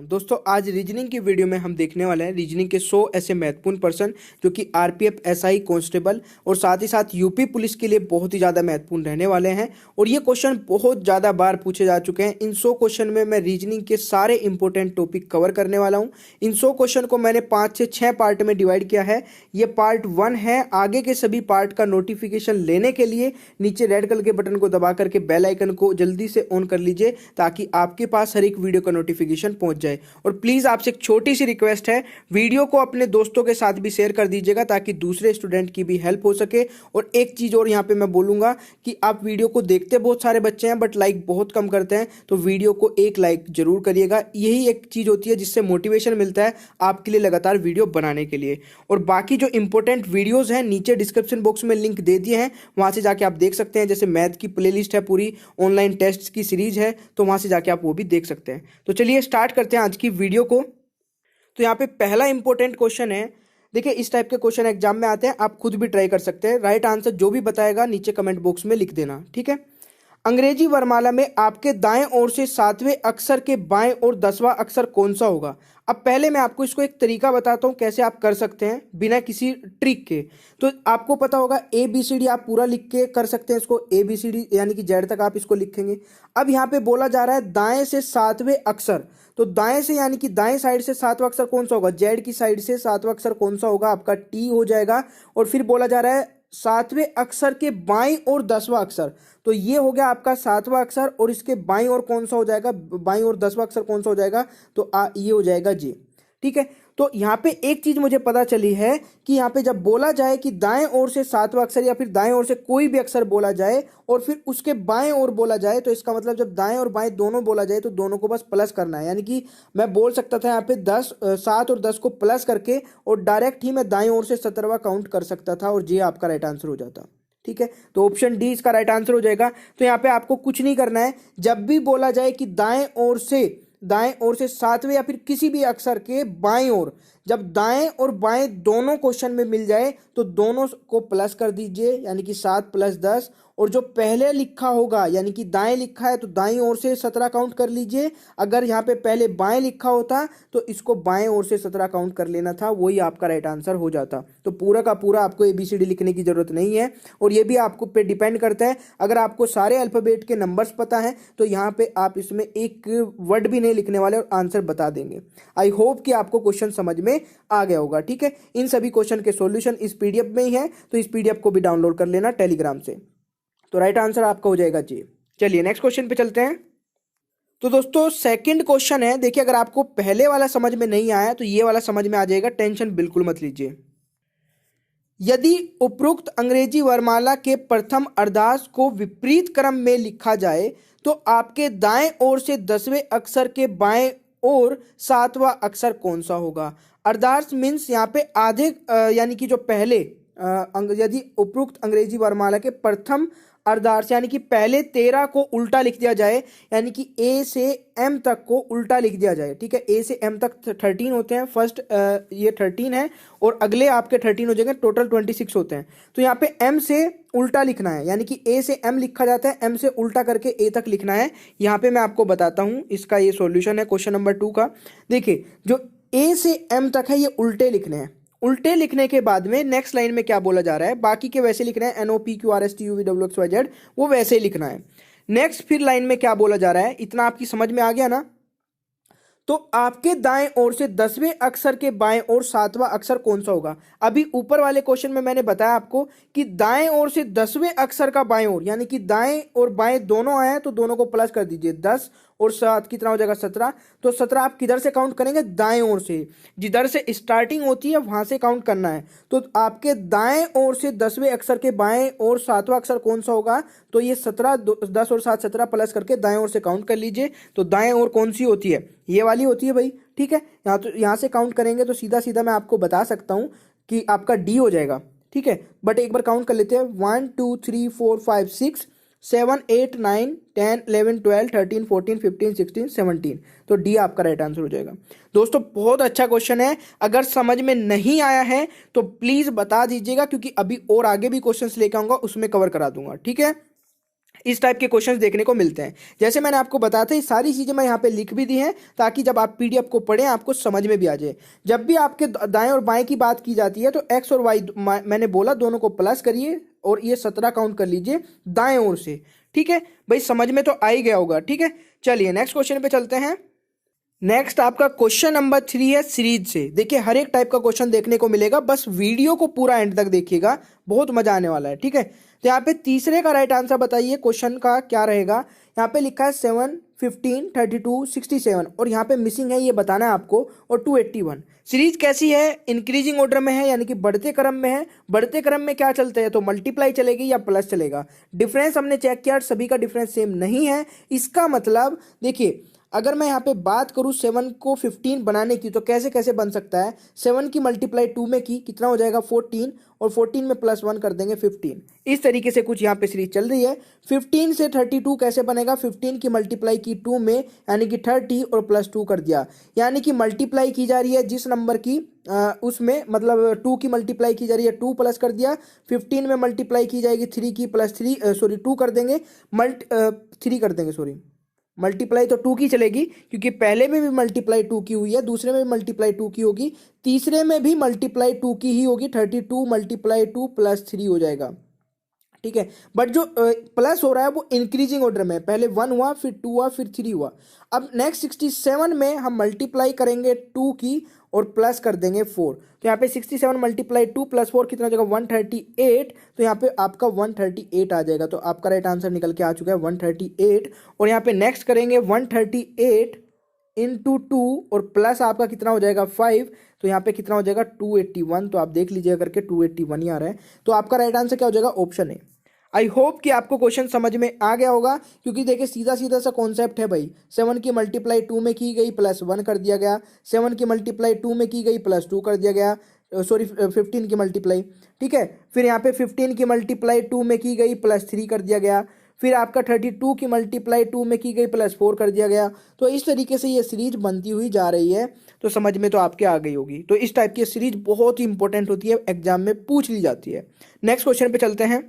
हूं। दोस्तों आज रीजनिंग की वीडियो में हम देखने वाले हैं रीजनिंग के 100 ऐसे महत्वपूर्ण प्रश्न जो कि आरपीएफ, एसआई, कांस्टेबल और साथ ही साथ यूपी पुलिस के लिए बहुत ही ज़्यादा महत्वपूर्ण रहने वाले हैं। और ये क्वेश्चन बहुत ज़्यादा बार पूछे जा चुके हैं। इन 100 क्वेश्चन में मैं रीजनिंग के सारे इंपॉर्टेंट टॉपिक कवर करने वाला हूँ। इन 100 क्वेश्चन को मैंने 5 से 6 पार्ट में डिवाइड किया है। ये पार्ट 1 है। आगे के सभी पार्ट का नोटिफिकेशन लेने के लिए नीचे रेड कलर के बटन को दबा करके बेल आइकन को जल्दी से ऑन कर लीजिए ताकि आपके पास हर एक वीडियो का नोटिफिकेशन पहुंच जाए। और प्लीज आपसे एक छोटी सी रिक्वेस्ट है, वीडियो को अपने दोस्तों के साथ भी शेयर कर दीजिएगा ताकि दूसरे स्टूडेंट की भी हेल्प हो सके। और एक चीज और यहाँ पे मैं बोलूंगा कि आप वीडियो को देखते बहुत सारे बच्चे हैं बट लाइक बहुत कम करते हैं, तो वीडियो को एक लाइक जरूर करिएगा। यही एक चीज होती है जिससे मोटिवेशन मिलता है आपके लिए लगातार वीडियो बनाने के लिए। और बाकी जो इंपॉर्टेंट वीडियोज हैं नीचे डिस्क्रिप्शन बॉक्स में लिंक दे दिए हैं, वहां से जाके आप देख सकते हैं। जैसे मैथ की प्लेलिस्ट है, पूरी ऑनलाइन टेस्ट की सीरीज है, तो वहां से जाके आप वो भी देख सकते हैं। तो चलिए स्टार्ट करते हैं आज की वीडियो को। तो यहाँ पे पहला इंपॉर्टेंट क्वेश्चन है। देखिए इस टाइप के क्वेश्चन एग्जाम में आते हैं, आप खुद भी ट्राई कर सकते हैं। राइट आंसर जो भी बताएगा नीचे कमेंट बॉक्स में लिख देना, ठीक है। अंग्रेजी वर्णमाला में आपके दाएं ओर से 7वें अक्षर के बाएं और 10वां अक्षर कौन सा होगा। अब पहले मैं आपको इसको एक तरीका बताता हूं कैसे आप कर सकते हैं बिना किसी ट्रिक के। तो आपको पता होगा ABCD आप पूरा लिख के कर सकते हैं इसको। ABCD यानी कि जेड तक आप इसको लिखेंगे। अब यहाँ पे बोला जा रहा है दाएं से 7वें अक्षर, तो दाएं से यानी कि दाएं साइड से 7वां अक्षर कौन सा होगा। जेड की साइड से 7वां अक्षर कौन सा होगा, आपका T हो जाएगा। और फिर बोला जा रहा है 7वें अक्षर के बाईं और 10वां अक्षर, तो ये हो गया आपका 7वां अक्षर। और इसके बाईं और कौन सा हो जाएगा, बाईं और 10वां अक्षर कौन सा हो जाएगा, तो ये हो जाएगा J, ठीक है। तो यहाँ पे एक चीज मुझे पता चली है कि यहाँ पे जब बोला जाए कि दाएं ओर से 7वां अक्षर या फिर दाएं ओर से कोई भी अक्षर बोला जाए और फिर उसके बाएं ओर बोला जाए, तो इसका मतलब जब दाएं और बाएं दोनों बोला जाए तो दोनों को बस प्लस करना है। यानी कि मैं बोल सकता था यहाँ पे 7 और 10 को प्लस करके और डायरेक्ट ही मैं दाएं ओर से 17वां काउंट कर सकता था और J आपका राइट आंसर हो जाता, ठीक है। तो ऑप्शन डी इसका राइट आंसर हो जाएगा। तो यहाँ पे आपको कुछ नहीं करना है, जब भी बोला जाए कि दाएं ओर से 7वें या फिर किसी भी अक्षर के बाएं ओर, जब दाएं और बाएं दोनों क्वेश्चन में मिल जाए तो दोनों को प्लस कर दीजिए, यानी कि 7 + 10। और जो पहले लिखा होगा यानी कि दाएं लिखा है तो दाएं ओर से 17 काउंट कर लीजिए। अगर यहाँ पे पहले बाएं लिखा होता तो इसको बाएं ओर से 17 काउंट कर लेना था, वही आपका राइट आंसर हो जाता। तो पूरा का पूरा आपको ABCD लिखने की जरूरत नहीं है। और ये भी आपको पे डिपेंड करता है, अगर आपको सारे अल्फाबेट के नंबर्स पता है तो यहाँ पे आप इसमें एक वर्ड भी नहीं लिखने वाले और आंसर बता देंगे। आई होप कि आपको क्वेश्चन समझ में आ गया होगा, ठीक है। इन सभी क्वेश्चन के सॉल्यूशन इस PDF में ही है, तो इस PDF को भी डाउनलोड कर लेना टेलीग्राम से। तो राइट आंसर आपका हो जाएगा J। चलिए नेक्स्ट क्वेश्चन पे चलते हैं। तो दोस्तों सेकंड क्वेश्चन है। देखिए अगर आपको पहले वाला समझ में नहीं आया तो ये वाला समझ में आ जाएगा, टेंशन बिल्कुल मत लीजिए। यदि उपरोक्त अंग्रेजी वर्णमाला के प्रथम अर्धांश को विपरीत क्रम में लिखा जाए तो आपके दाएं ओर से 10वें अक्षर के बाएं और 7वां अक्षर कौन सा होगा। अर्धांश मीन्स यहाँ पे आधे, यानी कि जो पहले यदि उपरोक्त अंग्रेजी वर्णमाला के प्रथम अर्धांश यानी कि पहले 13 को उल्टा लिख दिया जाए, यानी कि A से M तक को उल्टा लिख दिया जाए, ठीक है। A से M तक 13 होते हैं, फर्स्ट ये 13 है और अगले आपके 13 हो जाएंगे, टोटल 26 होते हैं। तो यहाँ पे M से उल्टा लिखना है, यानी कि A से M लिखा जाता है, M से उल्टा करके A तक लिखना है। यहाँ पे मैं आपको बताता हूँ, इसका ये सॉल्यूशन है क्वेश्चन नंबर 2 का। देखिए जो A से M तक है ये उल्टे लिखने हैं। उल्टे लिखने के बाद में नेक्स्ट लाइन में क्या बोला जा रहा है, बाकी के वैसे लिखना है, NOPQRSTUVWXYZ वो वैसे ही लिखना है। नेक्स्ट फिर लाइन में क्या बोला जा रहा है, इतना आपकी समझ में आ गया ना। तो आपके दाएं ओर से 10वें अक्षर के बाएं और 7वां अक्षर कौन सा होगा। अभी ऊपर वाले क्वेश्चन में मैंने बताया आपको कि दाएं ओर से 10वें अक्षर का बाएं ओर, यानी कि दाएं और बाएं दोनों आए तो दोनों को प्लस कर दीजिए। 10 और 7 कितना हो जाएगा 17। तो 17 आप किधर से काउंट करेंगे, दाएं ओर से, जिधर से स्टार्टिंग होती है वहां से काउंट करना है। तो आपके दाएं ओर से 10वें अक्षर के बाएं और 7वां अक्षर कौन सा होगा, तो ये 17, 10 और 7 17 प्लस करके दाएं ओर से काउंट कर लीजिए। तो दाएं ओर कौन सी होती है, ये वाली होती है भाई, ठीक है। यहाँ से काउंट करेंगे तो सीधा सीधा मैं आपको बता सकता हूं कि आपका D हो जाएगा, ठीक है। बट एक बार काउंट कर लेते हैं, 1 2 3 4 5 6 7 8 9 10 11 12 13 14 15 16 17। तो D आपका राइट आंसर हो जाएगा। दोस्तों बहुत अच्छा क्वेश्चन है, अगर समझ में नहीं आया है तो प्लीज बता दीजिएगा, क्योंकि अभी और आगे भी क्वेश्चंस लेकर आऊंगा उसमें कवर करा दूंगा, ठीक है। इस टाइप के क्वेश्चंस देखने को मिलते हैं। जैसे मैंने आपको बताया था, ये सारी चीज़ें मैं यहाँ पे लिख भी दी हैं ताकि जब आप पीडीएफ को पढ़ें आपको समझ में भी आ जाए। जब भी आपके दाएं और बाएं की बात की जाती है तो एक्स और वाई मैंने बोला दोनों को प्लस करिए और ये 17 काउंट कर लीजिए दाएं ओर से। ठीक है भाई, समझ में तो आ ही गया होगा। ठीक है, चलिए नेक्स्ट क्वेश्चन पे चलते हैं। नेक्स्ट आपका क्वेश्चन नंबर 3 है सीरीज से। देखिए हर एक टाइप का क्वेश्चन देखने को मिलेगा, बस वीडियो को पूरा एंड तक देखिएगा, बहुत मजा आने वाला है। ठीक है, तो यहाँ पे तीसरे का राइट आंसर बताइए क्वेश्चन का क्या रहेगा। यहाँ पे लिखा है 7, 15, 32, 67 और यहाँ पे मिसिंग है, ये बताना है आपको, और 281। सीरीज कैसी है? इंक्रीजिंग ऑर्डर में है, यानी कि बढ़ते क्रम में है। बढ़ते क्रम में क्या चलता है, तो मल्टीप्लाई चलेगी या प्लस चलेगा। डिफरेंस हमने चेक किया, सभी का डिफरेंस सेम नहीं है। इसका मतलब देखिए, अगर मैं यहाँ पे बात करूँ 7 को 15 बनाने की, तो कैसे कैसे बन सकता है। 7 की मल्टीप्लाई 2 में की, कितना हो जाएगा 14, और 14 में +1 कर देंगे 15। इस तरीके से कुछ यहाँ पे सीरीज चल रही है। 15 से 32 कैसे बनेगा, 15 की मल्टीप्लाई की 2 में, यानी कि 30 और +2 कर दिया, यानी कि मल्टीप्लाई की जा रही है जिस नंबर की उसमें, मतलब 2 की मल्टीप्लाई की जा रही है, 2 प्लस कर दिया। 15 में मल्टीप्लाई की जाएगी 3 की, +3 2 कर देंगे, 3 कर देंगे, सॉरी मल्टीप्लाई तो 2 की चलेगी क्योंकि पहले में भी मल्टीप्लाई 2 की हुई है, दूसरे में भी मल्टीप्लाई 2 की होगी, तीसरे में भी मल्टीप्लाई 2 की ही होगी। 32 मल्टीप्लाई 2 +3 हो जाएगा। ठीक है, बट जो प्लस हो रहा है वो इंक्रीजिंग ऑर्डर में, पहले 1 हुआ, फिर 2 हुआ, फिर 3 हुआ। अब नेक्स्ट 67 में हम मल्टीप्लाई करेंगे 2 की और प्लस कर देंगे 4। तो यहाँ पे 67 मल्टीप्लाई 2 + 4 कितना हो जाएगा, 138। तो यहाँ पे आपका 138 आ जाएगा। तो आपका राइट आंसर निकल के आ चुका है 138। और यहाँ पे नेक्स्ट करेंगे 138 इंटू 2 और प्लस आपका कितना हो जाएगा 5। तो यहाँ पे कितना हो जाएगा 281। तो आप देख लीजिए करके 281 ही आ रहा है। तो आपका राइट आंसर क्या हो जाएगा, ऑप्शन ए। आई होप कि आपको क्वेश्चन समझ में आ गया होगा, क्योंकि देखिए सीधा सीधा सा कॉन्सेप्ट है भाई। 7 की मल्टीप्लाई 2 में की गई, +1 कर दिया गया। 7 की मल्टीप्लाई 2 में की गई, +2 कर दिया गया। सॉरी 15 की मल्टीप्लाई। ठीक है, फिर यहाँ पे 15 की मल्टीप्लाई 2 में की गई, +3 कर दिया गया। फिर आपका 32 की मल्टीप्लाई 2 में की गई, +4 कर दिया गया। तो इस तरीके से ये सीरीज बनती हुई जा रही है। तो समझ में तो आपके आ गई होगी। तो इस टाइप की सीरीज बहुत ही इंपॉर्टेंट होती है, एग्जाम में पूछ ली जाती है। नेक्स्ट क्वेश्चन पे चलते हैं।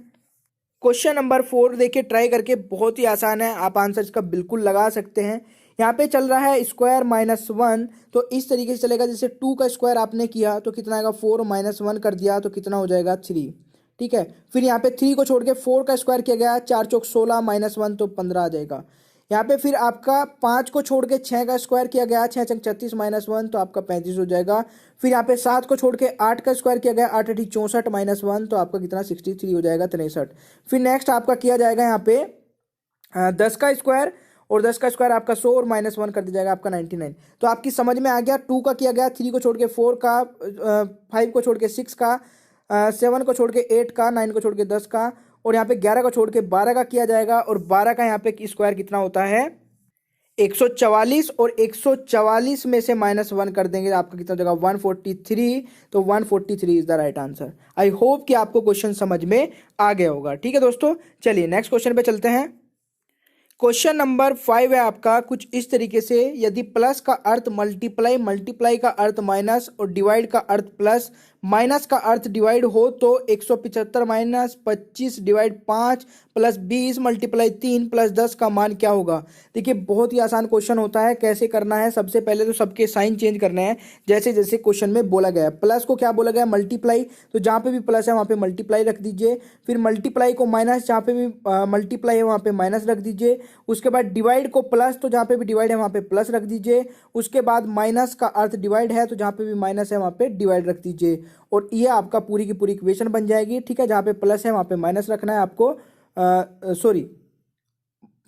क्वेश्चन नंबर 4 देखिए, ट्राई करके, बहुत ही आसान है, आप आंसर इसका बिल्कुल लगा सकते हैं। यहाँ पे चल रहा है स्क्वायर -1, तो इस तरीके से चलेगा। जैसे 2 का स्क्वायर आपने किया तो कितना आएगा, 4 -1 कर दिया तो कितना हो जाएगा 3। ठीक है, फिर यहाँ पे 3 को छोड़ के 4 का स्क्वायर किया गया, 4 चौक 16 -1 तो 15 आ जाएगा। यहाँ पे फिर आपका 5 को छोड़ के 6 का स्क्वायर किया गया, 6 चंग 36 -1 तो आपका 35 हो जाएगा। फिर यहाँ पे 7 को छोड़ के 8 का स्क्वायर किया गया, 8 8 64 -1 तो आपका कितना 63 हो जाएगा, 63। फिर नेक्स्ट आपका किया जाएगा यहाँ पे 10 का स्क्वायर, और 10 का स्क्वायर आपका 100 और -1 कर दिया जाएगा आपका 99। तो आपकी समझ में आ गया। 2 का किया गया, 3 को छोड़ के 4 का, 5 को छोड़ के 6 का, 7 को छोड़ के 8 का, 9 को छोड़ के 10 का, और यहाँ पे 11 को छोड़ के 12 का किया जाएगा। और 12 का यहाँ पे स्क्वायर कितना होता है 144, और 144 में से -1 कर देंगे, आपका कितना हो जाएगा 143। तो 143 is the right answer. I hope कि आपको क्वेश्चन समझ में आ गया होगा। ठीक है दोस्तों, चलिए नेक्स्ट क्वेश्चन पे चलते हैं। क्वेश्चन नंबर 5 है आपका कुछ इस तरीके से। यदि प्लस का अर्थ मल्टीप्लाई, मल्टीप्लाई का अर्थ माइनस और डिवाइड का अर्थ प्लस, माइनस का अर्थ डिवाइड हो तो 175 - 25 डिवाइड 5 + 20 मल्टीप्लाई 3 + 10 का मान क्या होगा। देखिए बहुत ही आसान क्वेश्चन होता है। कैसे करना है, सबसे पहले तो सबके साइन चेंज करने हैं जैसे जैसे क्वेश्चन में बोला गया है। प्लस को क्या बोला गया, मल्टीप्लाई, तो जहाँ पे भी प्लस है वहाँ पे मल्टीप्लाई रख दीजिए। फिर मल्टीप्लाई को माइनस, जहाँ पे भी मल्टीप्लाई है वहाँ पे माइनस रख दीजिए। उसके बाद डिवाइड को प्लस, तो जहाँ पे भी डिवाइड है वहाँ पे प्लस रख दीजिए। उसके बाद माइनस का अर्थ डिवाइड है, तो जहाँ पे भी माइनस है वहाँ पे डिवाइड रख दीजिए। और ये आपका पूरी की पूरी इक्वेशन बन जाएगी। ठीक है, जहाँ पे प्लस है वहाँ पे माइनस रखना है आपको, सॉरी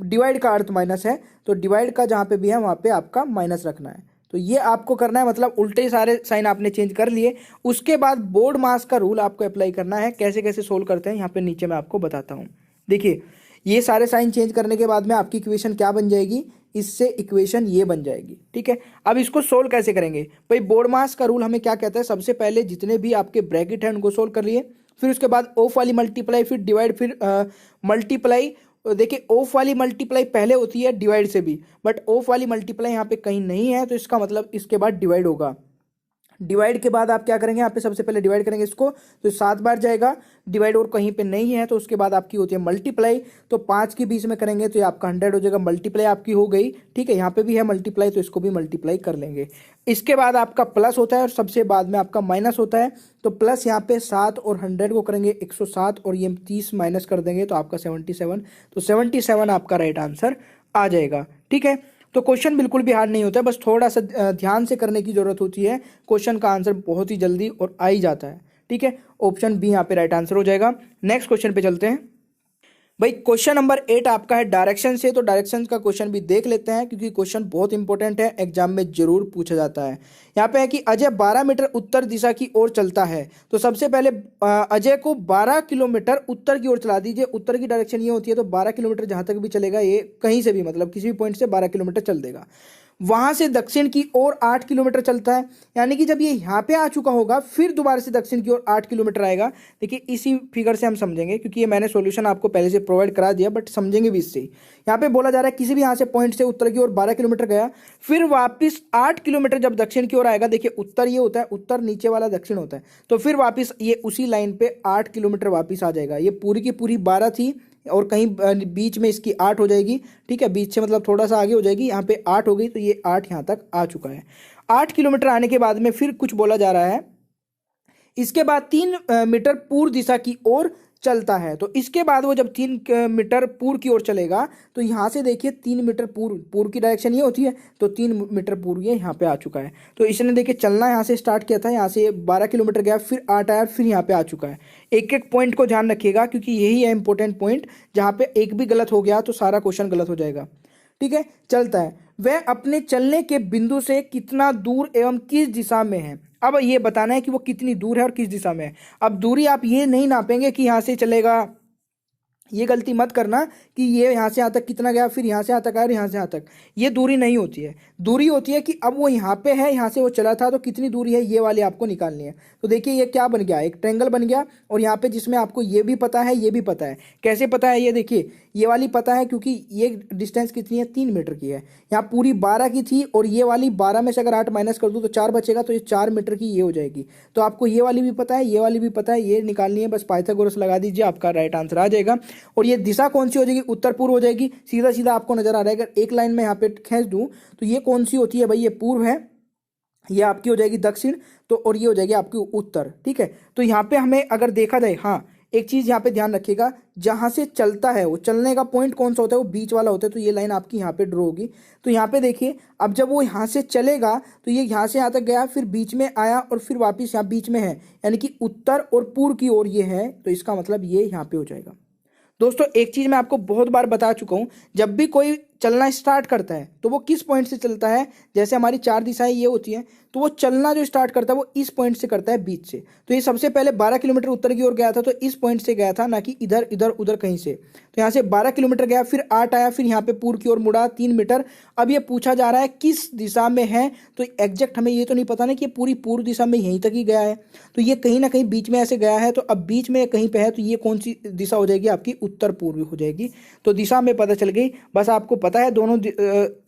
डिवाइड का अर्थ माइनस है, तो डिवाइड का जहाँ पे भी है वहाँ पे आपका माइनस रखना है। तो ये आपको करना है, मतलब उल्टे सारे साइन आपने चेंज कर लिए। उसके बाद बोर्ड मास का रूल आपको अप्लाई करना है। कैसे कैसे सोल्व करते हैं यहाँ पे नीचे मैं आपको बताता हूँ। देखिए ये सारे साइन चेंज करने के बाद में आपकी इक्वेशन क्या बन जाएगी, इससे इक्वेशन ये बन जाएगी। ठीक है, अब इसको सोल्व कैसे करेंगे भाई। बोर्ड मास का रूल हमें क्या कहता है, सबसे पहले जितने भी आपके ब्रैकेट हैं उनको सोल्व कर लिए, फिर उसके बाद ऑफ वाली मल्टीप्लाई, फिर डिवाइड, फिर मल्टीप्लाई। देखिए ऑफ वाली मल्टीप्लाई पहले होती है डिवाइड से भी, बट ऑफ वाली मल्टीप्लाई यहाँ पे कहीं नहीं है, तो इसका मतलब इसके बाद डिवाइड होगा। डिवाइड के बाद आप क्या करेंगे, यहाँ पे सबसे पहले डिवाइड करेंगे इसको, तो 7 बार जाएगा। डिवाइड और कहीं पे नहीं है तो उसके बाद आपकी होती है मल्टीप्लाई, तो 5 के बीच में करेंगे तो ये आपका 100 हो जाएगा। मल्टीप्लाई आपकी हो गई, ठीक है। यहाँ पे भी है मल्टीप्लाई, तो इसको भी मल्टीप्लाई कर लेंगे। इसके बाद आपका प्लस होता है और सबसे बाद में आपका माइनस होता है। तो प्लस यहाँ पे 7 और 100 को करेंगे 107 और ये 30 माइनस कर देंगे तो आपका 77। तो 77 आपका राइट आंसर आ जाएगा, ठीक है। तो क्वेश्चन बिल्कुल भी हार्ड नहीं होता है, बस थोड़ा सा ध्यान से करने की जरूरत होती है। क्वेश्चन का आंसर बहुत ही जल्दी और आ ही जाता है, ठीक है। ऑप्शन बी यहाँ पे राइट आंसर हो जाएगा। नेक्स्ट क्वेश्चन पे चलते हैं। भाई क्वेश्चन नंबर 8 आपका है डायरेक्शन से, तो डायरेक्शन का क्वेश्चन भी देख लेते हैं क्योंकि क्वेश्चन बहुत इंपॉर्टेंट है, एग्जाम में जरूर पूछा जाता है। यहाँ पे है कि अजय 12 मीटर उत्तर दिशा की ओर चलता है। तो सबसे पहले अजय को 12 किलोमीटर उत्तर की ओर चला दीजिए। उत्तर की डायरेक्शन ये होती है, तो 12 किलोमीटर जहां तक भी चलेगा ये कहीं से भी, मतलब किसी भी पॉइंट से 12 किलोमीटर चल देगा। वहां से दक्षिण की ओर 8 किलोमीटर चलता है, यानी कि जब ये यहाँ पे आ चुका होगा फिर दोबारा से दक्षिण की ओर 8 किलोमीटर आएगा। देखिए इसी फिगर से हम समझेंगे क्योंकि ये मैंने सॉल्यूशन आपको पहले से प्रोवाइड करा दिया, बट समझेंगे भी इससे। यहाँ पे बोला जा रहा है किसी भी यहाँ से पॉइंट से उत्तर की ओर 12 किलोमीटर गया, फिर वापिस 8 किलोमीटर जब दक्षिण की ओर आएगा। देखिए उत्तर ये होता है, उत्तर नीचे वाला दक्षिण होता है, तो फिर वापिस ये उसी लाइन पे 8 किलोमीटर वापिस आ जाएगा। ये पूरी की पूरी 12 थी और कहीं बीच में इसकी 8 हो जाएगी, ठीक है। बीच से मतलब थोड़ा सा आगे हो जाएगी, यहाँ पे 8 हो गई, तो ये 8 यहाँ तक आ चुका है। 8 किलोमीटर आने के बाद में फिर कुछ बोला जा रहा है, इसके बाद 3 मीटर पूर्व दिशा की ओर चलता है। तो इसके बाद वो जब 3 मीटर पूर्व की ओर चलेगा तो यहाँ से देखिए 3 मीटर पूर्व की डायरेक्शन ये होती है, तो 3 मीटर पूर्व ये यहाँ पे आ चुका है। तो इसने देखिए चलना यहाँ से स्टार्ट किया था, यहाँ से 12 किलोमीटर गया, फिर 8 आया, फिर यहाँ पे आ चुका है। एक एक पॉइंट को ध्यान रखिएगा क्योंकि यही है इंपॉर्टेंट पॉइंट, जहाँ पे एक भी गलत हो गया तो सारा क्वेश्चन गलत हो जाएगा, ठीक है। चलता है, वह अपने चलने के बिंदु से कितना दूर एवं किस दिशा में है। अब ये बताना है कि वो कितनी दूर है और किस दिशा में है। अब दूरी आप ये नहीं नापेंगे कि यहाँ से चलेगा, ये गलती मत करना कि ये यहाँ से यहाँ तक कितना गया, फिर यहाँ से यहाँ तक आया और यहाँ से यहाँ तक। ये दूरी नहीं होती है। दूरी होती है कि अब वो यहाँ पे है, यहाँ से वो चला था, तो कितनी दूरी है ये वाली आपको निकालनी है। तो देखिए ये क्या बन गया, एक ट्रायंगल बन गया, और यहाँ पे जिसमें आपको ये भी पता है ये भी पता है। कैसे पता है, ये देखिए ये वाली पता है क्योंकि ये डिस्टेंस कितनी है, 3 मीटर की है। यहाँ पूरी 12 की थी और ये वाली 12 में से अगर 8 माइनस कर दूँ तो 4 बचेगा, तो ये 4 मीटर की ये हो जाएगी। तो आपको ये वाली भी पता है, ये वाली भी पता है, ये निकालनी है, बस पाइथागोरस लगा दीजिए, आपका राइट आंसर आ जाएगा। और ये दिशा कौन सी हो जाएगी, उत्तर पूर्व हो जाएगी। सीधा सीधा आपको नजर आ रहा है, अगर एक लाइन में यहाँ पे खींच दूं तो ये कौन सी होती है भाई, ये पूर्व है, ये आपकी हो जाएगी दक्षिण, तो और ये हो जाएगी आपकी उत्तर, ठीक है। तो यहाँ पे हमें अगर देखा जाए, हाँ एक चीज यहाँ पे ध्यान रखिएगा, जहां से चलता है वो चलने का पॉइंट कौन सा होता है, वो बीच वाला होता है। तो ये लाइन आपकी यहाँ पे ड्रॉ होगी। तो यहाँ पे देखिए अब जब वो यहाँ से चलेगा तो ये यहाँ से यहाँ तक गया, फिर बीच में आया और फिर वापिस यहाँ बीच में है, यानी कि उत्तर और पूर्व की ओर ये है, तो इसका मतलब ये यहाँ पे हो जाएगा। दोस्तों एक चीज मैं आपको बहुत बार बता चुका हूं, जब भी कोई चलना स्टार्ट करता है तो वो किस पॉइंट से चलता है। जैसे हमारी 4 दिशाएं ये होती हैं, तो वो चलना जो स्टार्ट करता है वो इस पॉइंट से करता है, बीच से। तो ये सबसे पहले 12 किलोमीटर उत्तर की ओर गया था, तो इस पॉइंट से गया था, ना कि इधर इधर उधर कहीं से। तो यहाँ से 12 किलोमीटर गया, फिर 8 आया, फिर यहाँ पे पूर्व की ओर मुड़ा 3 मीटर। अब ये पूछा जा रहा है किस दिशा में है, तो एग्जैक्ट हमें ये तो नहीं पता ना कि ये पूरी पूर्व दिशा में यहीं तक ही गया है, तो ये कहीं ना कहीं बीच में ऐसे गया है। तो अब बीच में कहीं पे है, तो ये कौन सी दिशा हो जाएगी, आपकी उत्तर पूर्व हो जाएगी। तो दिशा में पता चल गई, बस आपको पता है दोनों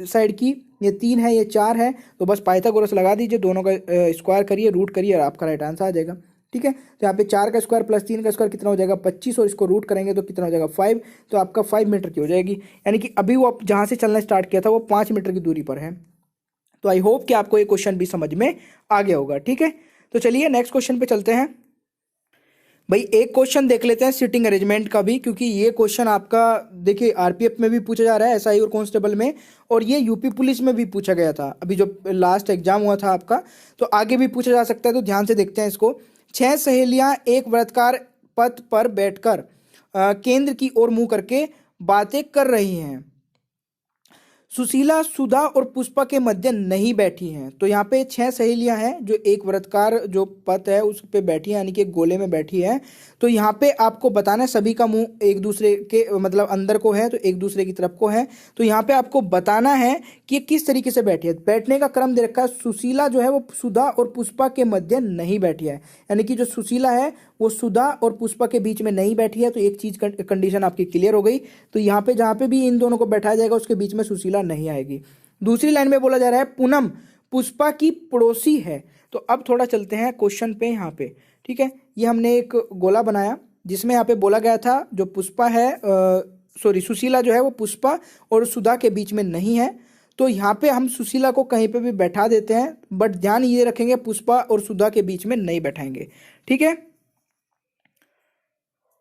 साइड की, ये 3 है ये 4 है, तो बस पाइथागोरस लगा दीजिए, दोनों का स्क्वायर करिए, रूट करिए, और आपका राइट आंसर आ जाएगा, ठीक है। तो यहाँ पे 4 का स्क्वायर प्लस 3 का स्क्वायर कितना हो जाएगा, 25, और इसको रूट करेंगे तो कितना हो जाएगा 5, तो आपका 5 मीटर की हो जाएगी। यानी कि अभी वो जहाँ से चलना स्टार्ट किया था वो 5 मीटर की दूरी पर है। तो आई होप कि आपको ये क्वेश्चन भी समझ में आ गया होगा, ठीक है। तो चलिए नेक्स्ट क्वेश्चन पे चलते हैं। भाई एक क्वेश्चन देख लेते हैं सिटिंग अरेंजमेंट का भी, क्योंकि ये क्वेश्चन आपका देखिए आरपीएफ में भी पूछा जा रहा है, एसआई और कांस्टेबल में, और ये यूपी पुलिस में भी पूछा गया था अभी जो लास्ट एग्जाम हुआ था आपका, तो आगे भी पूछा जा सकता है। तो ध्यान से देखते हैं इसको। 6 सहेलियां एक वृत्ताकार पथ पर बैठकर केंद्र की ओर मुंह करके बातें कर रही हैं। सुशीला, सुधा और पुष्पा के मध्य नहीं बैठी हैं। तो यहाँ पे 6 सहेलियां हैं जो एक वृत्ताकार जो पथ है उस पे बैठी है, यानी कि गोले में बैठी है। तो यहाँ पे आपको बताना है, सभी का मुंह एक दूसरे के मतलब अंदर को है, तो एक दूसरे की तरफ को है। तो यहाँ पे आपको बताना है कि किस तरीके से बैठी है। बैठने का क्रम दे रखा है, सुशीला जो है वो सुधा और पुष्पा के मध्य नहीं बैठी है, यानी कि जो सुशीला है वो सुधा और पुष्पा के बीच में नहीं बैठी है। तो एक चीज कंडीशन आपकी क्लियर हो गई। तो यहाँ पे जहाँ पे भी इन दोनों को बैठाया जाएगा उसके बीच में सुशीला नहीं आएगी। दूसरी लाइन में बोला जा रहा है पूनम पुष्पा की पड़ोसी है। तो अब थोड़ा चलते हैं क्वेश्चन पे यहाँ पे, ठीक है। ये हमने एक गोला बनाया जिसमें यहाँ पे बोला गया था जो पुष्पा है, सॉरी सुशीला जो है वो पुष्पा और सुधा के बीच में नहीं है। तो यहाँ पे हम सुशीला को कहीं पे भी बैठा देते हैं, बट ध्यान ये रखेंगे पुष्पा और सुधा के बीच में नहीं बैठाएंगे, ठीक है।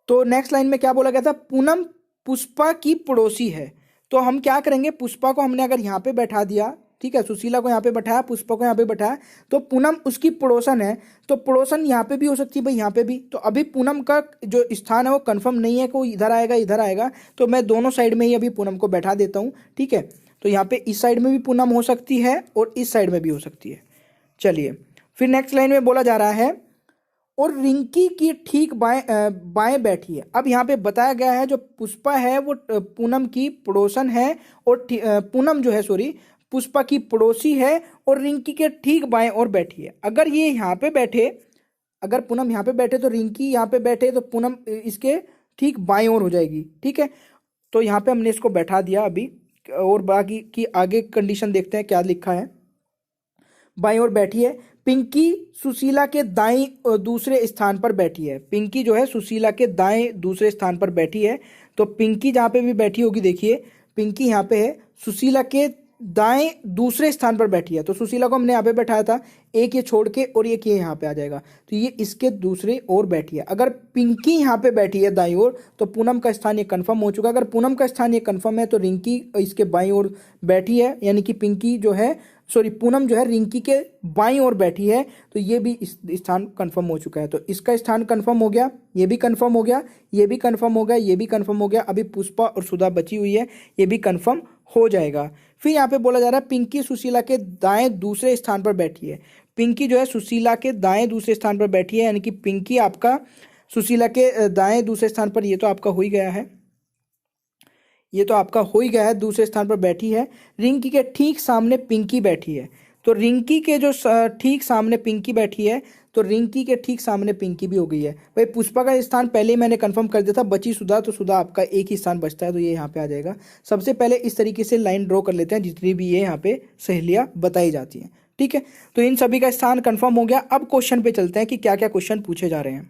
तो नेक्स्ट लाइन में क्या बोला गया था, पूनम पुष्पा की पड़ोसी है। तो हम क्या करेंगे, पुष्पा को हमने अगर यहाँ पे बैठा दिया, ठीक है, सुशीला को यहाँ पे बैठाया, पुष्पा को यहाँ पे बैठाया, तो पूनम उसकी पड़ोसन है। तो पड़ोसन यहाँ पे भी हो सकती है भाई, यहाँ पे भी। तो अभी पूनम का जो स्थान है वो कंफर्म नहीं है कि वो इधर आएगा इधर आएगा, तो मैं दोनों साइड में ही अभी पूनम को बैठा देता हूँ, ठीक है। तो यहाँ पे इस साइड में भी पूनम हो सकती है और इस साइड में भी हो सकती है। चलिए फिर नेक्स्ट लाइन में बोला जा रहा है और रिंकी की ठीक बाएं बैठी है। अब यहाँ पे बताया गया है जो पुष्पा है वो पूनम की पड़ोसन है, और पूनम जो है सॉरी पुष्पा की पड़ोसी है और रिंकी के ठीक बाएं और बैठी है। अगर ये यहाँ पे बैठे, अगर पूनम यहाँ पे बैठे तो रिंकी यहाँ पे बैठे तो पूनम इसके ठीक बाएं ओर हो जाएगी, ठीक है। तो यहाँ पे हमने इसको बैठा दिया अभी, और बाकी की आगे कंडीशन देखते हैं क्या लिखा है। बाईं ओर बैठी है। पिंकी सुशीला के दाएं दूसरे स्थान पर बैठी है। पिंकी जो है सुशीला के दाएं दूसरे स्थान पर बैठी है। तो पिंकी जहाँ पे भी बैठी होगी, देखिए पिंकी यहाँ पे है, सुशीला के दाएं दूसरे स्थान पर बैठी है। तो सुशीला को हमने यहाँ पे बैठाया था, एक ये छोड़ के और एक ये यहाँ पे आ जाएगा, तो ये इसके दूसरे ओर बैठी है। अगर पिंकी यहाँ पे बैठी है दाईं ओर तो पूनम का स्थान ये कंफर्म हो चुका है। अगर पूनम का स्थान ये कंफर्म है तो रिंकी इसके बाईं ओर बैठी है, यानी कि पिंकी जो है सॉरी पूनम जो है रिंकी के बाईं ओर बैठी है, तो ये भी इस स्थान कंफर्म हो चुका है। तो इसका स्थान कंफर्म हो गया, ये भी कंफर्म हो गया, ये भी कंफर्म हो गया, ये भी कंफर्म हो गया। अभी पुष्पा और सुधा बची हुई है, ये भी कंफर्म हो जाएगा। फिर यहाँ पे बोला जा रहा है पिंकी सुशीला के दाएं दूसरे स्थान पर बैठी है। पिंकी जो है सुशीला के दाएं दूसरे स्थान पर बैठी है, यानी कि पिंकी आपका सुशीला के दाएं दूसरे स्थान पर, ये तो आपका हो ही गया है, ये तो आपका हो ही गया है, दूसरे स्थान पर बैठी है। रिंकी के ठीक सामने पिंकी बैठी है। तो रिंकी के जो ठीक सामने पिंकी बैठी है, तो रिंकी के ठीक सामने पिंकी भी हो गई है। भाई पुष्पा का स्थान पहले ही मैंने कंफर्म कर दिया था, बची सुधा, तो सुधा आपका एक ही स्थान बचता है, तो ये यहाँ पे आ जाएगा। सबसे पहले इस तरीके से लाइन ड्रॉ कर लेते हैं जितनी भी ये यहाँ पे सहेलियां बताई जाती हैं, ठीक है। तो इन सभी का स्थान कंफर्म हो गया। अब क्वेश्चन पे चलते हैं कि क्या क्या क्वेश्चन पूछे जा रहे हैं।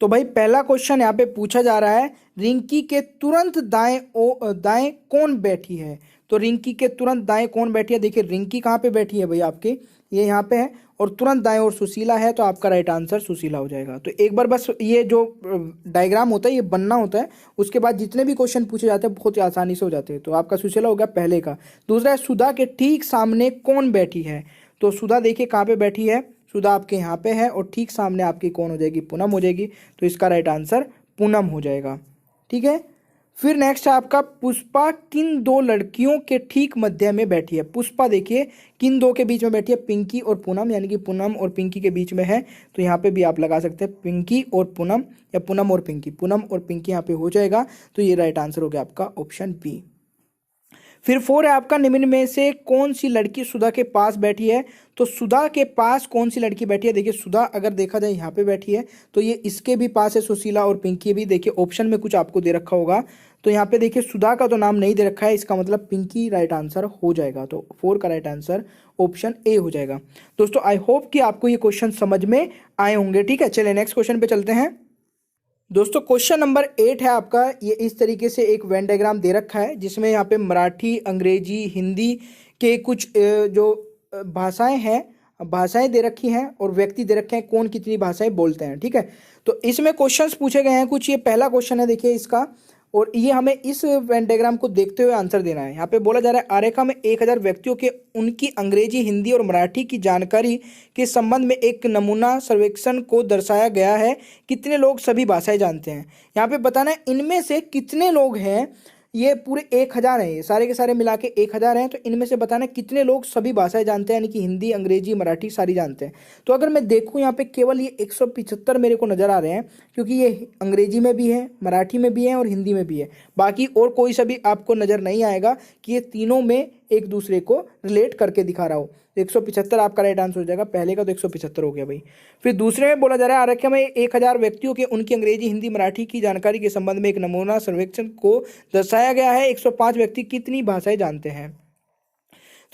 तो भाई पहला क्वेश्चन यहाँ पे पूछा जा रहा है, रिंकी के तुरंत दाएं कौन बैठी है। तो रिंकी के तुरंत दाएं कौन बैठी है, देखिए रिंकी कहाँ पे बैठी है भाई आपके, ये यहाँ पे है, और तुरंत दाएं और सुशीला है, तो आपका राइट आंसर सुशीला हो जाएगा। तो एक बार बस ये जो डायग्राम होता है ये बनना होता है, उसके बाद जितने भी क्वेश्चन पूछे जाते हैं बहुत ही आसानी से हो जाते हैं। तो आपका सुशीला हो गया पहले का। दूसरा है सुधा के ठीक सामने कौन बैठी है। तो सुधा देखिए कहाँ पे बैठी है, सुधा आपके यहाँ पे है, और ठीक सामने आपकी कौन हो जाएगी, पूनम हो जाएगी। तो इसका राइट आंसर पूनम हो जाएगा, ठीक है। फिर नेक्स्ट है आपका पुष्पा किन दो लड़कियों के ठीक मध्य में बैठी है। पुष्पा देखिए किन दो के बीच में बैठी है, पिंकी और पूनम, यानी कि पूनम और पिंकी के बीच में है। तो यहाँ पे भी आप लगा सकते हैं पिंकी और पूनम, या पूनम और पिंकी, पूनम और पिंकी यहाँ पे हो जाएगा। तो ये राइट आंसर हो गया आपका ऑप्शन बी। फिर 4 है आपका, निम्न में से कौन सी लड़की सुधा के पास बैठी है। तो सुधा के पास कौन सी लड़की बैठी है, देखिए सुधा अगर देखा जाए यहाँ पे बैठी है, तो ये इसके भी पास है सुशीला, और पिंकी भी। देखिए ऑप्शन में कुछ आपको दे रखा होगा, तो यहाँ पे देखिए सुधा का तो नाम नहीं दे रखा है, इसका मतलब पिंकी राइट आंसर हो जाएगा। तो 4 का राइट आंसर ऑप्शन ए हो जाएगा। दोस्तों आई होप कि आपको ये क्वेश्चन समझ में आए होंगे, ठीक है। चलिए नेक्स्ट क्वेश्चन पे चलते हैं। दोस्तों क्वेश्चन नंबर 8 है आपका, ये इस तरीके से एक वेन डायग्राम दे रखा है जिसमें यहाँ पे मराठी, अंग्रेजी, हिंदी के कुछ जो भाषाएं हैं, भाषाएं दे रखी हैं, और व्यक्ति दे रखे हैं कौन कितनी भाषाएं बोलते हैं, ठीक है। तो इसमें क्वेश्चंस पूछे गए हैं कुछ। ये पहला क्वेश्चन है देखिए इसका, और ये हमें इस वेन डायग्राम को देखते हुए आंसर देना है। यहाँ पे बोला जा रहा है आरेखा में 1000 व्यक्तियों के उनकी अंग्रेजी, हिंदी और मराठी की जानकारी के संबंध में एक नमूना सर्वेक्षण को दर्शाया गया है। कितने लोग सभी भाषाएं जानते हैं। यहाँ पे बताना है इनमें से कितने लोग हैं, ये पूरे 1000 हैं, ये सारे के सारे मिला के 1000 हैं। तो इनमें से बताना कितने लोग सभी भाषाएं जानते हैं, यानी कि हिंदी, अंग्रेजी, मराठी सारी जानते हैं। तो अगर मैं देखूं यहाँ पे केवल ये 175 मेरे को नजर आ रहे हैं, क्योंकि ये अंग्रेजी में भी है, मराठी में भी है और हिंदी में भी है। बाकी और कोई सा भी आपको नजर नहीं आएगा कि ये तीनों में एक दूसरे को रिलेट करके दिखा रहा हो। 175 आपका राइट आंसर हो जाएगा, पहले का तो 175 हो गया भाई। फिर दूसरे में बोला जा रहा है आरेखा में 1000 व्यक्तियों के उनकी अंग्रेजी, हिंदी, मराठी की जानकारी के संबंध में एक नमूना सर्वेक्षण को दर्शाया गया है। 105 व्यक्ति कितनी भाषाएं जानते हैं।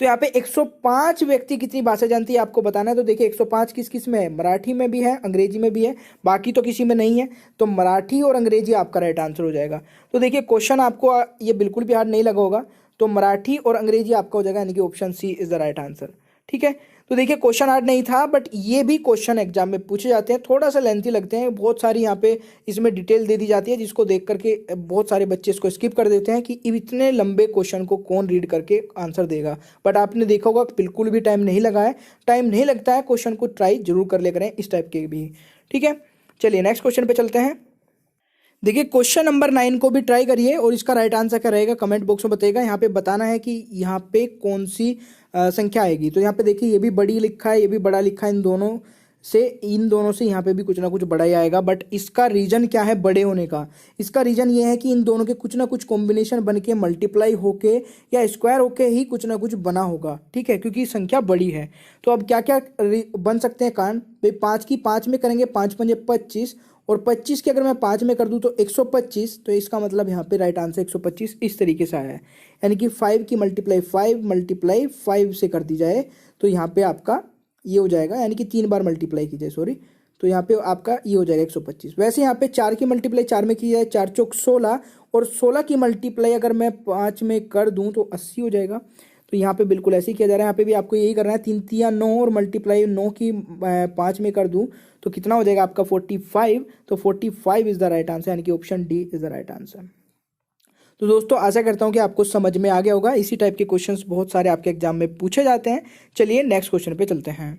तो यहाँ पे 105 व्यक्ति कितनी भाषा जानती है आपको बताना है। तो देखिए 105 किस किस में है, मराठी में भी है, अंग्रेजी में भी है, बाकी तो किसी में नहीं है। तो मराठी और अंग्रेजी आपका राइट आंसर हो जाएगा। तो देखिए क्वेश्चन आपको ये बिल्कुल भी हार्ड नहीं लगा होगा। तो मराठी और अंग्रेजी आपका हो जाएगा, यानी कि option C is the right answer. ठीक है, तो देखिए क्वेश्चन हार्ड नहीं था, बट ये भी क्वेश्चन एग्जाम में पूछे जाते हैं, थोड़ा सा लेंथी लगते हैं, बहुत सारी यहाँ पे इसमें डिटेल दे दी जाती है, जिसको देख करके बहुत सारे बच्चे इसको स्किप कर देते हैं कि इतने लंबे क्वेश्चन को कौन रीड करके आंसर देगा। बट आपने देखा होगा बिल्कुल भी टाइम नहीं लगा है, टाइम नहीं लगता है, क्वेश्चन को ट्राई जरूर कर ले करें इस टाइप के भी। ठीक है, चलिए नेक्स्ट क्वेश्चन पे चलते हैं। देखिए क्वेश्चन नंबर 9 को भी ट्राई करिए और इसका राइट आंसर क्या रहेगा कमेंट बॉक्स में बताइएगा। यहाँ पे बताना है कि यहाँ पे कौन सी संख्या आएगी। तो यहाँ पे देखिए ये भी बड़ी लिखा है, ये भी बड़ा लिखा है, इन दोनों से यहाँ पे भी कुछ ना कुछ बड़ा ही आएगा। बट इसका रीजन क्या है बड़े होने का? इसका रीजन ये है कि इन दोनों के कुछ ना कुछ कॉम्बिनेशन बन के मल्टीप्लाई होके या स्क्वायर होके ही कुछ ना कुछ बना होगा। ठीक है, क्योंकि संख्या बड़ी है। तो अब क्या क्या बन सकते हैं कारण भाई? 5 की 5 में करेंगे, 5 पंजे 25, और 25 की अगर मैं 5 में कर दूं तो 125। तो इसका मतलब यहाँ पे राइट आंसर 125 इस तरीके से आया है, यानी कि 5 की मल्टीप्लाई 5 से कर दी जाए तो यहाँ पे आपका ये हो जाएगा, यानी कि 3 बार मल्टीप्लाई की जाए, सॉरी, तो यहाँ पे आपका ये हो जाएगा 125। वैसे यहाँ पे 4 की मल्टीप्लाई 4 में की जाए, 4 चौक 16, और 16 की मल्टीप्लाई अगर मैं 5 में कर दूं तो 80 हो जाएगा। तो यहाँ पे बिल्कुल ऐसे ही किया जा रहा है, यहाँ पे भी आपको यही करना है, 3 तिया 9 और मल्टीप्लाई 9 की 5 में कर दूं तो कितना हो जाएगा आपका 45। तो 45 इज द राइट आंसर, यानी कि option D is the right answer. तो दोस्तों आशा करता हूँ कि आपको समझ में आ गया होगा। इसी टाइप के क्वेश्चंस बहुत सारे आपके एग्जाम में पूछे जाते हैं। चलिए नेक्स्ट क्वेश्चन पे चलते हैं।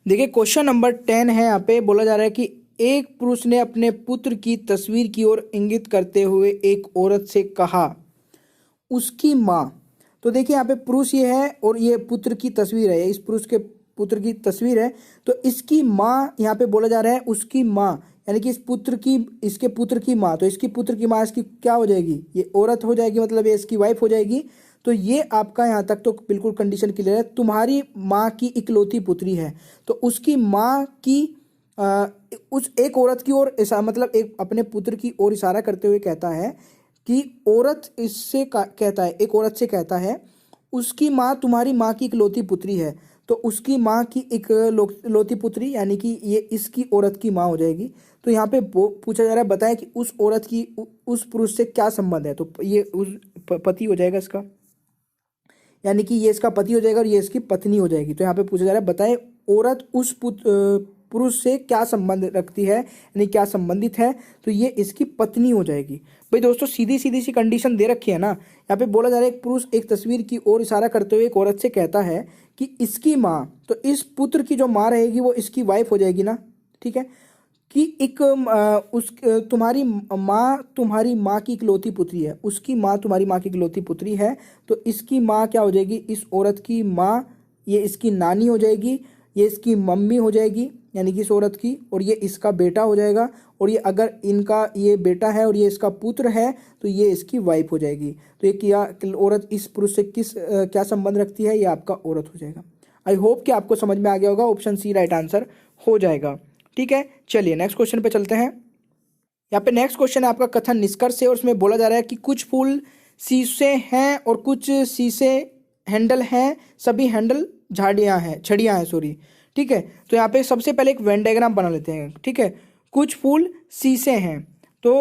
देखिए क्वेश्चन नंबर 10 है, यहाँ पे बोला जा रहा है कि एक पुरुष ने अपने पुत्र की तस्वीर की ओर इंगित करते हुए एक औरत से कहा उसकी माँ। तो देखिए यहाँ पे पुरुष ये है और ये पुत्र की तस्वीर है, इस पुरुष के पुत्र की तस्वीर है। तो इसकी माँ यहाँ पे बोला जा रहा है उसकी माँ, यानी कि इसके पुत्र की माँ। तो इसकी पुत्र की माँ इसकी क्या हो जाएगी? ये औरत हो जाएगी, मतलब ये इसकी वाइफ हो जाएगी। तो ये आपका यहाँ तक तो बिल्कुल कंडीशन क्लियर है। तुम्हारी माँ की इकलौती पुत्री है, तो उसकी माँ की उस एक औरत की ओर मतलब एक अपने पुत्र की ओर इशारा करते हुए कहता है कि औरत इससे कहता है, एक औरत से कहता है उसकी माँ तुम्हारी माँ की इकलौती पुत्री है। तो उसकी माँ की इकलौती पुत्री, यानी कि ये इसकी औरत की माँ हो जाएगी। तो यहाँ पे पूछा जा रहा है बताएं कि उस औरत की उस पुरुष से क्या संबंध है। तो ये उस पति हो जाएगा इसका, यानी कि ये इसका पति हो जाएगा और ये इसकी पत्नी हो जाएगी। तो यहाँ पे पूछा जा रहा है बताएं औरत उस पुरुष से क्या संबंध रखती है, यानी क्या संबंधित है। तो ये इसकी पत्नी हो जाएगी। भाई दोस्तों सीधी सीधी सी कंडीशन दे रखी है ना। यहाँ पे बोला जा रहा है एक पुरुष एक तस्वीर की ओर इशारा करते हुए एक औरत से कहता है कि इसकी माँ, तो इस पुत्र की जो माँ रहेगी वो इसकी वाइफ हो जाएगी ना। ठीक है, कि एक तुम्हारी माँ की इकलौती पुत्री है, उसकी माँ तुम्हारी माँ की इकलौती पुत्री है। तो इसकी माँ क्या हो जाएगी? इस औरत की माँ, ये इसकी नानी हो जाएगी, ये इसकी मम्मी हो जाएगी, यानी कि इस औरत की, और ये इसका बेटा हो जाएगा। और ये अगर इनका ये बेटा है और ये इसका पुत्र है तो ये इसकी वाइफ हो जाएगी। तो ये क्या औरत इस पुरुष से क्या संबंध रखती है? ये आपका औरत हो जाएगा। आई होप कि आपको समझ में आ गया होगा, ऑप्शन सी राइट आंसर हो जाएगा। ठीक है, चलिए नेक्स्ट क्वेश्चन पे चलते हैं। यहाँ पे नेक्स्ट क्वेश्चन है आपका कथन निष्कर्ष है, और उसमें बोला जा रहा है कि कुछ फूल शीशे हैं और कुछ शीशे हैंडल हैं, सभी हैंडल छड़ियाँ हैं सॉरी। ठीक है, तो यहाँ पे सबसे पहले एक वेन डायग्राम बना लेते हैं। ठीक है, कुछ फूल शीशे हैं, तो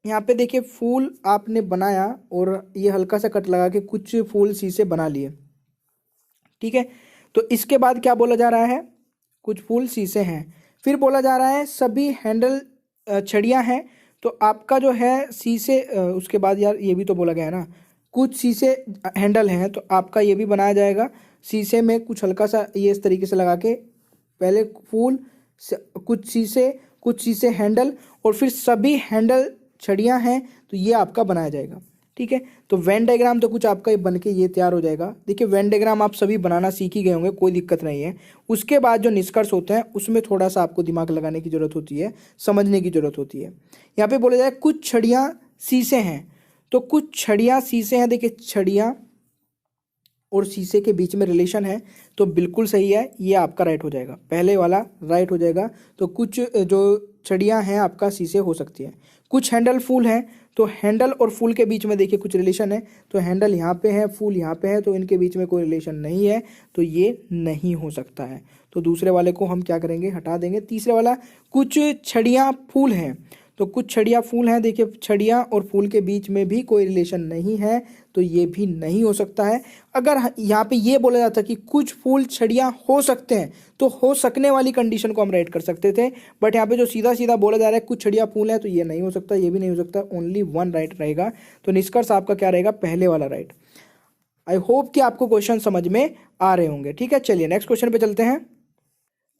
यहाँ पे देखिए फूल आपने बनाया और ये हल्का सा कट लगा के कुछ फूल शीशे बना लिए। ठीक है, तो इसके बाद क्या बोला जा रहा है? कुछ फूल शीशे हैं, फिर बोला जा रहा है सभी हैंडल छड़ियाँ हैं। तो आपका जो है शीशे, उसके बाद यार ये भी तो बोला गया है ना, कुछ शीशे हैंडल हैं, तो आपका ये भी बनाया जाएगा शीशे में कुछ हल्का सा ये इस तरीके से लगा के, पहले फूल, कुछ शीशे हैंडल, और फिर सभी हैंडल छड़ियाँ हैं, तो ये आपका बनाया जाएगा। ठीक है, तो वेन डायग्राम तो कुछ आपका ये बन के ये तैयार हो जाएगा। देखिए वेन डायग्राम आप सभी बनाना सीख ही गए होंगे, कोई दिक्कत नहीं है। उसके बाद जो निष्कर्ष होते हैं उसमें थोड़ा सा आपको दिमाग लगाने की जरूरत होती है, समझने की जरूरत होती है। यहाँ पे बोला जाए कुछ छड़ियाँ शीशे हैं, तो कुछ छड़ियाँ शीशे हैं। देखिए छड़ियाँ और शीशे के बीच में रिलेशन है, तो बिल्कुल सही है, ये आपका राइट हो जाएगा, पहले वाला राइट हो जाएगा। तो कुछ जो छड़ियाँ हैं आपका शीशे हो सकती है। कुछ हैंडल फूल हैं, तो हैंडल और फूल के बीच में देखिए कुछ रिलेशन है, तो हैंडल यहाँ पे है, फूल यहाँ पे है, तो इनके बीच में कोई रिलेशन नहीं है, तो ये नहीं हो सकता है। तो दूसरे वाले को हम क्या करेंगे, हटा देंगे। तीसरे वाला, कुछ छड़ियाँ फूल हैं, तो कुछ छड़ियाँ फूल हैं, देखिए छड़ियाँ और फूल के बीच में भी कोई रिलेशन नहीं है, तो ये भी नहीं हो सकता है। अगर यहाँ पे ये बोला जाता कि कुछ फूल छड़ियाँ हो सकते हैं, तो हो सकने वाली कंडीशन को हम राइट कर सकते थे, बट यहाँ पे जो सीधा सीधा बोला जा रहा है कुछ छड़ियाँ फूल है, तो ये नहीं हो सकता, ये भी नहीं हो सकता, ओनली वन राइट रहेगा। तो निष्कर्ष आपका क्या रहेगा, पहले वाला राइट। आई होप कि आपको क्वेश्चन समझ में आ रहे होंगे। ठीक है, चलिए नेक्स्ट क्वेश्चन पे चलते हैं।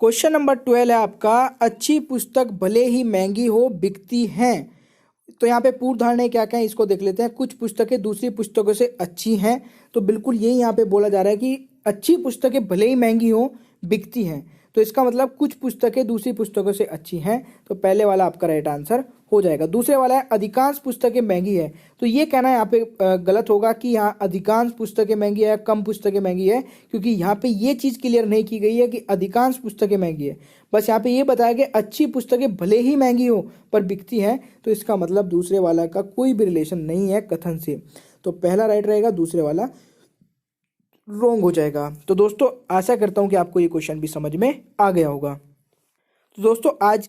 क्वेश्चन नंबर 12 है आपका, अच्छी पुस्तक भले ही महंगी हो बिकती हैं। तो यहाँ पे पूर्व धारणाएं क्या क्या है इसको देख लेते हैं। कुछ पुस्तकें दूसरी पुस्तकों से अच्छी हैं, तो बिल्कुल यही यहाँ पे बोला जा रहा है कि अच्छी पुस्तकें भले ही महंगी हो बिकती हैं, तो इसका मतलब कुछ पुस्तकें दूसरी पुस्तकों से अच्छी हैं, तो पहले वाला आपका राइट आंसर हो जाएगा। दूसरे वाला है अधिकांश पुस्तकें महंगी है, तो ये कहना यहाँ पे गलत होगा कि यहाँ अधिकांश पुस्तकें महंगी है, कम पुस्तकें महंगी है, क्योंकि यहाँ पे ये चीज़ क्लियर नहीं की गई है कि अधिकांश पुस्तकें महंगी है। बस यहाँ पे ये बताया गया अच्छी पुस्तकें भले ही महंगी हो पर बिकती हैं, तो इसका मतलब दूसरे वाला का कोई भी रिलेशन नहीं है कथन से, तो पहला राइट रहेगा, दूसरे वाला रॉन्ग हो जाएगा। तो दोस्तों आशा करता हूँ कि आपको ये क्वेश्चन भी समझ में आ गया होगा। तो दोस्तों आज